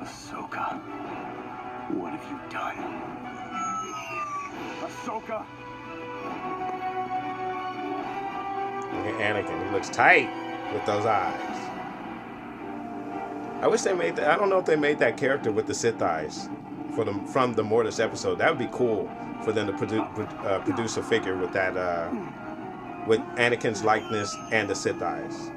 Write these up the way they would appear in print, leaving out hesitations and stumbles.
Ahsoka, what have you done? Ahsoka! Look at Anakin. He looks tight with those eyes. I wish they made that. I don't know if they made that character with the Sith eyes for them from the Mortis episode. That would be cool for them to produce a figure with that, with Anakin's likeness and the Sith eyes.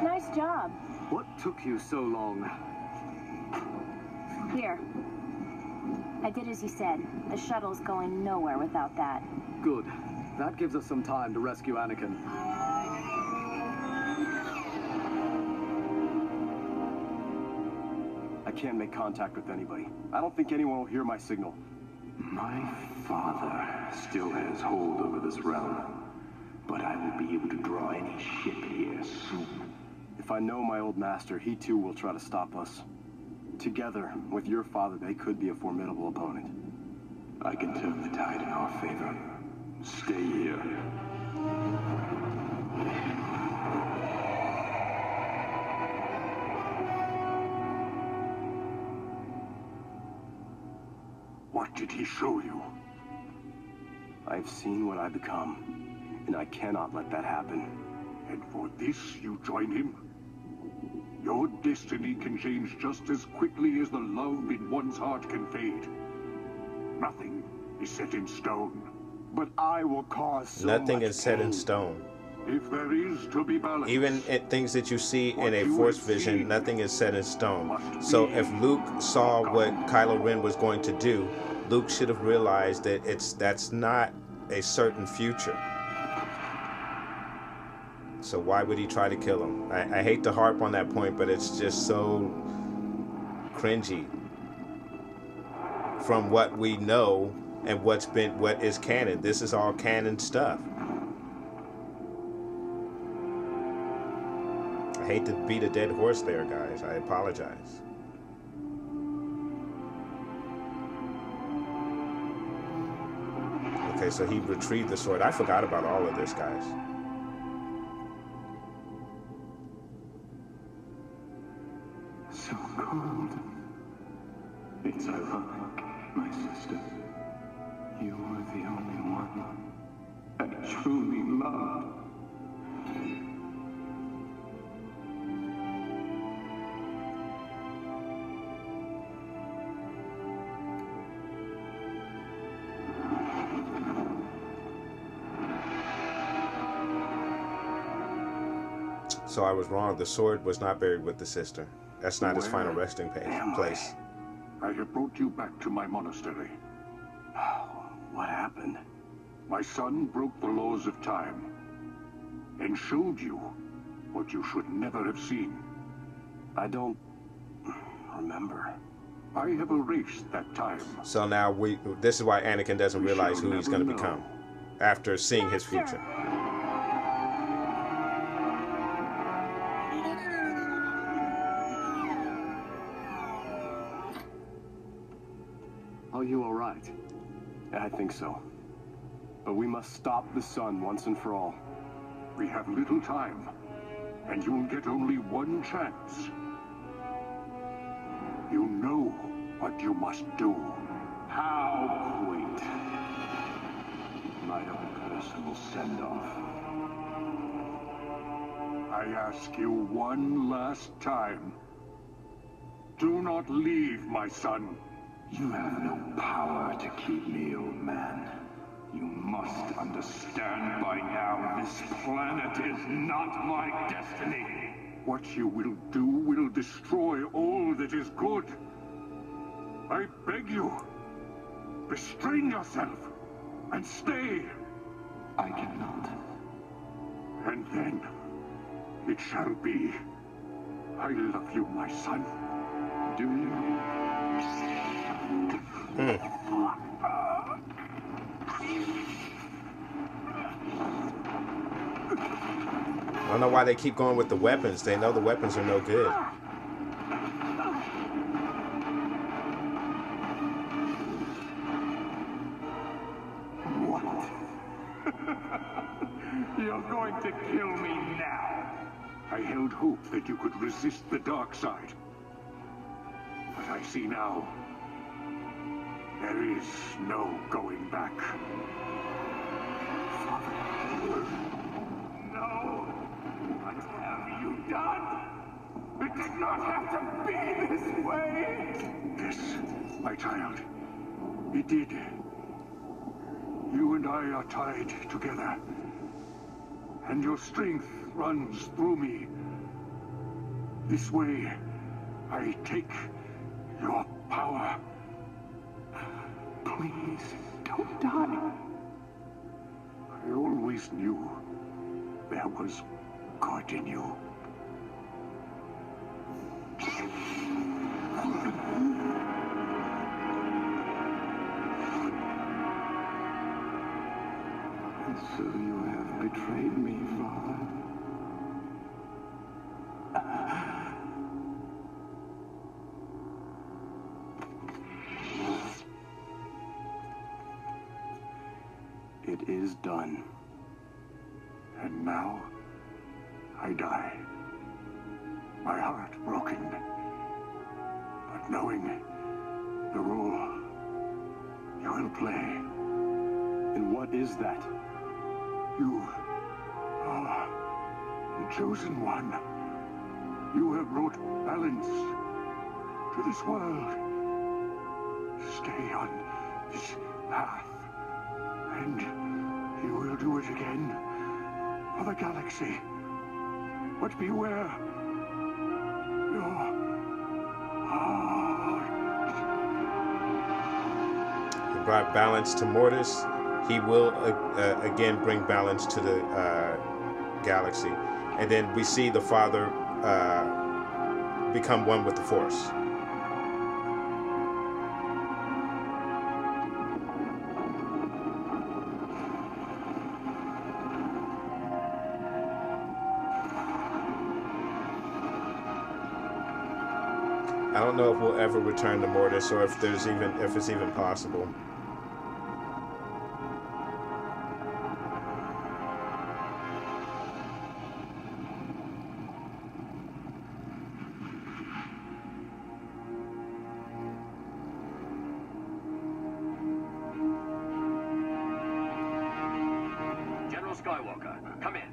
Nice job. What took you so long? Here. I did as you said. The shuttle's going nowhere without that. Good. That gives us some time to rescue Anakin. I can't make contact with anybody. I don't think anyone will hear my signal. My father still has hold over this realm, but I will be able to draw any ship here soon. If I know my old master, he too will try to stop us. Together, with your father, they could be a formidable opponent. I can turn the tide in our favor. Stay here. What did he show you? I've seen what I become, and I cannot let that happen. And for this you join him? Your destiny can change just as quickly as the love in one's heart can fade. Nothing is set in stone. But I will cause so Nothing much is set in pain. stone. If there is to be balance, Even things that you see in what a you Force have vision, seen nothing is set in stone. must So be if Luke saw what Kylo Ren was going to do, Luke should have realized that that's not a certain future. So why would he try to kill him? I hate to harp on that point, but it's just so cringy from what we know and what is canon. This is all canon stuff. I hate to beat a dead horse there, guys. I apologize. Okay, so he retrieved the sword. I forgot about all of this, guys. So cold. It's ironic, my sister. You were the only one I truly loved. So I was wrong. The sword was not buried with the sister. That's not his final resting place. I have brought you back to my monastery. What happened? My son broke the laws of time and showed you what you should never have seen. I don't remember. I have erased that time. So now this is why Anakin doesn't realize who he's going to never know. become after seeing his future. Are you all right? I think so. But we must stop the sun once and for all. We have little time, and you'll get only one chance. You know what you must do. How quaint. My own personal send-off. I ask you one last time. Do not leave, my son. You have no power to keep me, old man. You must understand by now, this planet is not my destiny. What you will do will destroy all that is good. I beg you, restrain yourself and stay. I cannot. And then it shall be. I love you, my son. Do you? I don't know why they keep going with the weapons. They know the weapons are no good. What? You're going to kill me now. I held hope that you could resist the dark side. But I see now, there is no going back. No! What have you done? It did not have to be this way! Yes, my child, it did. You and I are tied together, and your strength runs through me. This way, I take your power. Please, don't die. I always knew there was good in you. And so you have betrayed me, Father. It is done. And now, I die. My heart broken. But knowing the role you will play. And what is that? You are the chosen one. You have brought balance to this world. Stay on this path, and you will do it again for the galaxy. But beware your heart. He brought balance to Mortis. He will again bring balance to the galaxy. And then we see the Father become one with the Force. I don't know if we'll ever return to Mortis, or if it's even possible. General Skywalker, come in.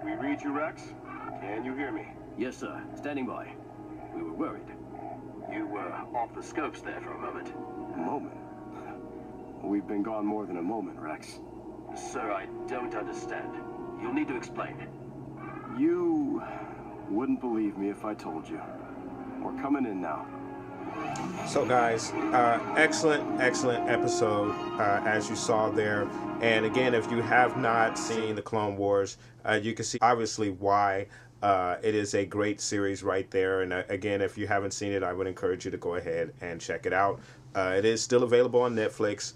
We read you, Rex? Can you hear me? Yes, sir. Standing by. We were worried. You were off the scopes there for a moment. A moment? We've been gone more than a moment, Rex. Sir, I don't understand. You'll need to explain. You wouldn't believe me if I told you. We're coming in now. So guys, excellent episode, as you saw there. And again, if you have not seen the Clone Wars, you can see obviously why it is a great series right there. And again, if you haven't seen it, I would encourage you to go ahead and check it out. It is still available on Netflix,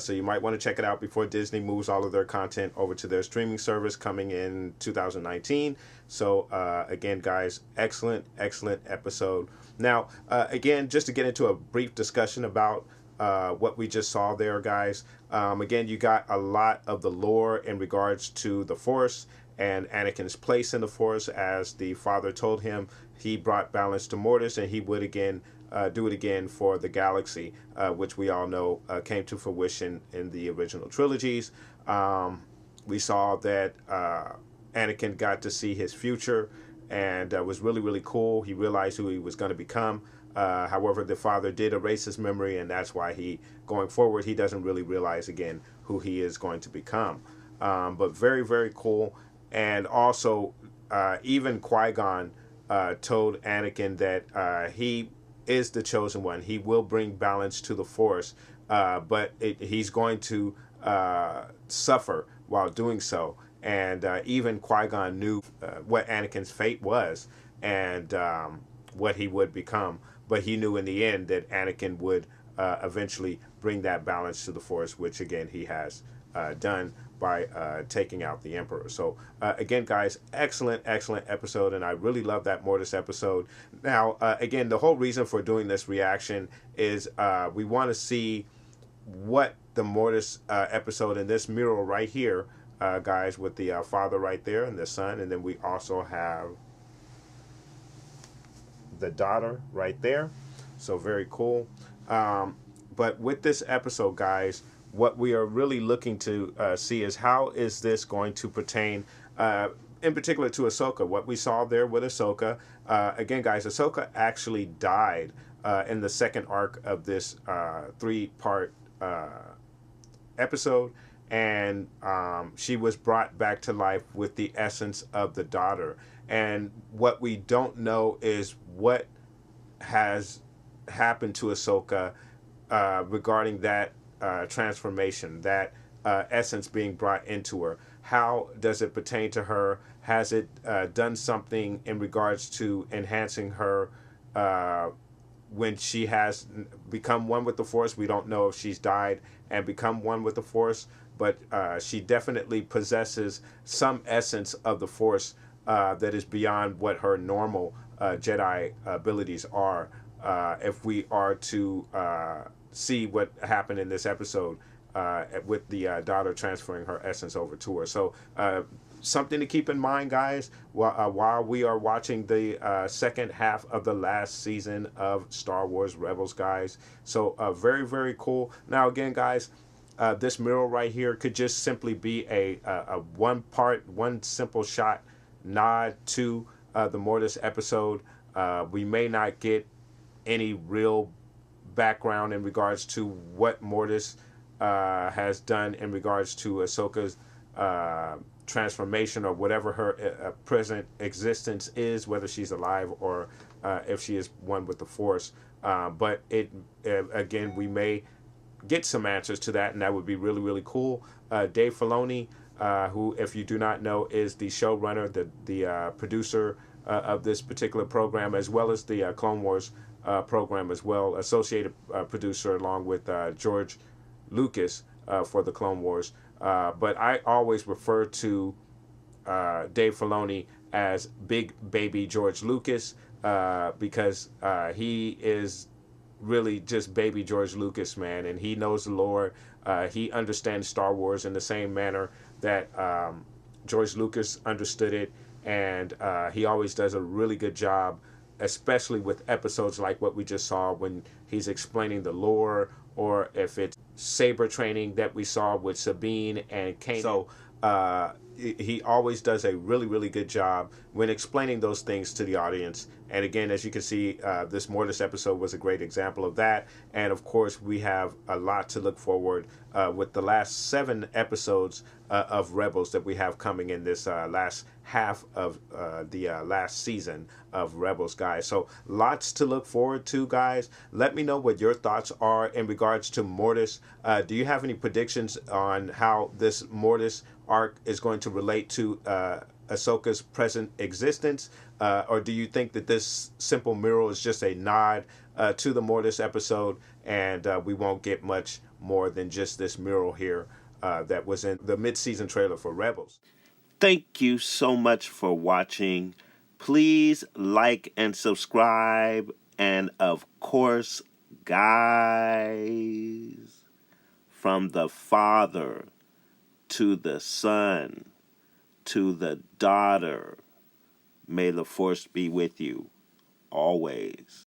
so you might want to check it out before Disney moves all of their content over to their streaming service coming in 2019. So again, guys, excellent episode. Now, again, just to get into a brief discussion about what we just saw there, guys. Again, you got a lot of the lore in regards to the Force and Anakin's place in the Force. As the Father told him, he brought balance to Mortis, and he would again do it again for the galaxy, which we all know came to fruition in the original trilogies. We saw that Anakin got to see his future, and was really cool. He realized who he was going to become. However, the Father did erase his memory, and that's why going forward, he doesn't really realize again who he is going to become. But very cool. And also, even Qui-Gon told Anakin that he is the chosen one. He will bring balance to the Force, but he's going to suffer while doing so. And even Qui-Gon knew what Anakin's fate was and what he would become. But he knew in the end that Anakin would eventually bring that balance to the Force, which again he has done by taking out the Emperor. So again, guys, excellent episode, and I really love that Mortis episode. Now, again, the whole reason for doing this reaction is we want to see what the Mortis episode in this mural right here, guys, with the father right there and the son, and then we also have the daughter right there. So very cool. But with this episode, guys, what we are really looking to see is how is this going to pertain in particular to Ahsoka. What we saw there with Ahsoka, again, guys, Ahsoka actually died in the second arc of this 3-part episode, and she was brought back to life with the essence of the daughter. And what we don't know is what has happened to Ahsoka regarding that transformation, that essence being brought into her. How does it pertain to her? Has it done something in regards to enhancing her when she has become one with the Force? We don't know if she's died and become one with the Force, but she definitely possesses some essence of the Force that is beyond what her normal Jedi abilities are. If we are to see what happened in this episode with the daughter transferring her essence over to her. So something to keep in mind, guys, while we are watching the second half of the last season of Star Wars Rebels, guys. So very, very cool. Now, again, guys, this mural right here could just simply be a one simple shot nod to the Mortis episode. We may not get any real background in regards to what Mortis has done in regards to Ahsoka's transformation or whatever her present existence is, whether she's alive or if she is one with the Force. But again, we may get some answers to that, and that would be really, really cool. Dave Filoni, who, if you do not know, is the showrunner, the producer of this particular program, as well as the Clone Wars program as well, associated producer along with George Lucas for the Clone Wars. But I always refer to Dave Filoni as Big Baby George Lucas because he is really just baby George Lucas, man, and he knows the lore. He understands Star Wars in the same manner that George Lucas understood it, and he always does a really good job, especially with episodes like what we just saw when he's explaining the lore, or if it's saber training that we saw with Sabine and Kanan. So he always does a really, really good job when explaining those things to the audience. And again, as you can see, this Mortis episode was a great example of that. And of course, we have a lot to look forward with the last 7 episodes of Rebels that we have coming in this last half of the last season of Rebels, guys. So lots to look forward to, guys. Let me know what your thoughts are in regards to Mortis. Do you have any predictions on how this Mortis arc is going to relate to Ahsoka's present existence? Or do you think that this simple mural is just a nod to the Mortis episode, and we won't get much more than just this mural here that was in the mid-season trailer for Rebels? Thank you so much for watching. Please like and subscribe. And of course, guys, from the Father to the Son to the daughter, may the Force be with you always.